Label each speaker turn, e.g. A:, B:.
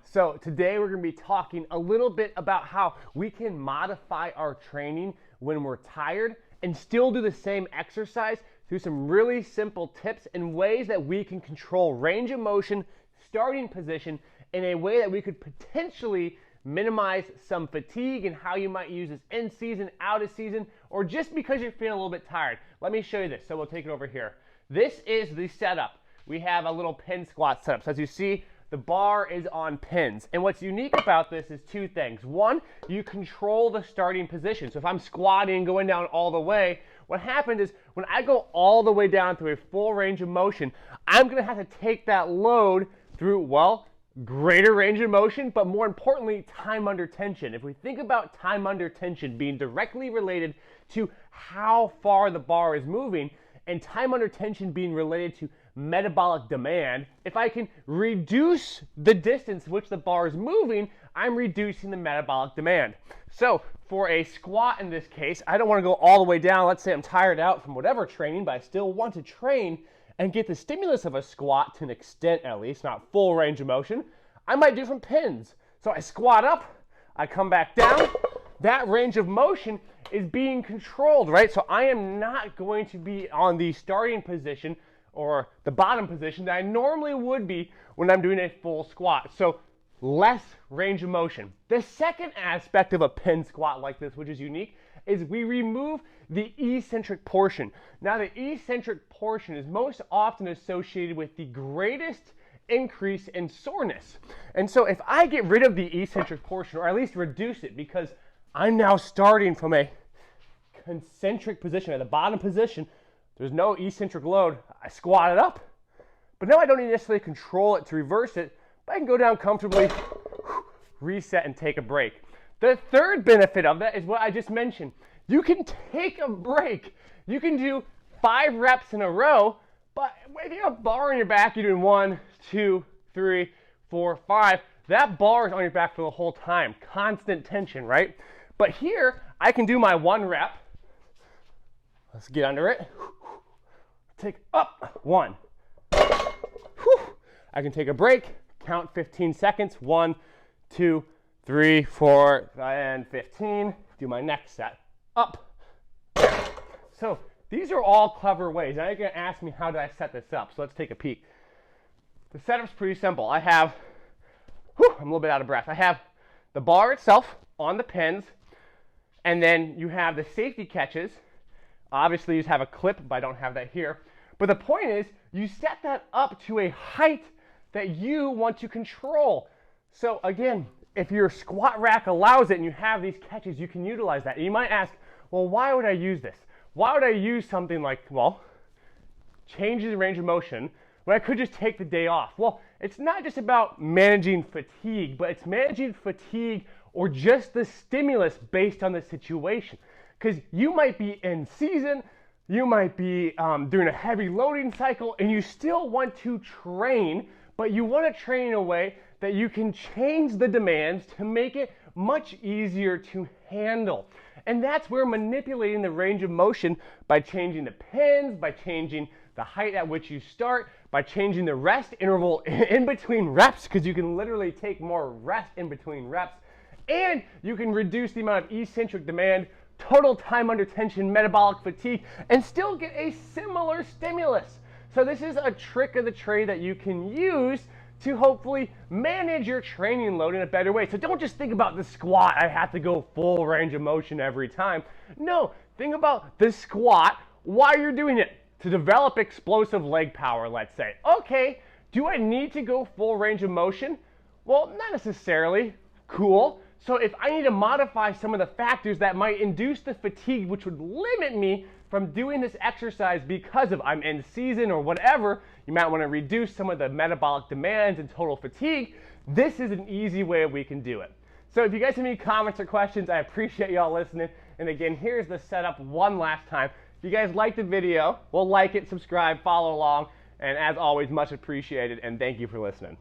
A: So today we're going to be talking a little bit about how we can modify our training when we're tired and still do the same exercise through some really simple tips and ways that we can control range of motion, starting position in a way that we could potentially minimize some fatigue and how you might use this in season, out of season, or just because you're feeling a little bit tired. Let me show you this. So we'll take it over here. This is the setup. We have a little pin squat setup. So as you see, the bar is on pins. And what's unique about this is two things. One, you control the starting position. So if I'm squatting and going down all the way, what happens is when I go all the way down through a full range of motion, I'm going to have to take that load through, well, greater range of motion, but more importantly, time under tension. If we think about time under tension being directly related to how far the bar is moving, and time under tension being related to metabolic demand, if I can reduce the distance which the bar is moving, I'm reducing the metabolic demand. So for a squat in this case, I don't want to go all the way down. Let's say I'm tired out from whatever training, but I still want to train and get the stimulus of a squat to an extent at least, not full range of motion. I might do some pins. So I squat up, I come back down. That range of motion is being controlled, right? So I am not going to be on the starting position or the bottom position that I normally would be when I'm doing a full squat. So less range of motion. The second aspect of a pin squat like this, which is unique, is we remove the eccentric portion. Now the eccentric portion is most often associated with the greatest increase in soreness. And so if I get rid of the eccentric portion, or at least reduce it, because I'm now starting from a concentric position, at the bottom position, there's no eccentric load, I squat it up, but now I don't need to necessarily control it to reverse it, but I can go down comfortably, reset, and take a break. The third benefit of that is what I just mentioned. You can take a break. You can do 5 reps in a row, but if you have a bar on your back, you're doing 1, 2, 3, 4, 5. That bar is on your back for the whole time. Constant tension, right? But here, I can do my 1 rep. Let's get under it. Take up, 1. I can take a break, count 15 seconds, 1, 2, 3, 4, and 15. Do my next set, up. So these are all clever ways. Now you're gonna ask me, how do I set this up? So let's take a peek. The setup's pretty simple. I have, I'm a little bit out of breath. I have the bar itself on the pins, and then you have the safety catches. Obviously, you just have a clip, but I don't have that here. But the point is, you set that up to a height that you want to control. So again, if your squat rack allows it and you have these catches, you can utilize that. And you might ask, well, why would I use this? Why would I use something like, well, changes the range of motion when I could just take the day off? Well, it's not just about managing fatigue, but it's managing fatigue or just the stimulus based on the situation. Because you might be in season, you might be doing a heavy loading cycle, and you still want to train, but you want to train in a way that you can change the demands to make it much easier to handle. And that's where manipulating the range of motion by changing the pins, by changing the height at which you start, by changing the rest interval in between reps, because you can literally take more rest in between reps, and you can reduce the amount of eccentric demand, total time under tension, metabolic fatigue, and still get a similar stimulus. So this is a trick of the trade that you can use to hopefully manage your training load in a better way. So don't just think about the squat, I have to go full range of motion every time. No, think about the squat, why you're doing it. To develop explosive leg power, let's say. Okay, do I need to go full range of motion? Well, not necessarily. Cool. So if I need to modify some of the factors that might induce the fatigue, which would limit me from doing this exercise because of I'm in season or whatever, you might want to reduce some of the metabolic demands and total fatigue. This is an easy way we can do it. So if you guys have any comments or questions, I appreciate y'all listening. And again, here's the setup one last time. If you guys liked the video, well, like it, subscribe, follow along, and as always, much appreciated, and thank you for listening.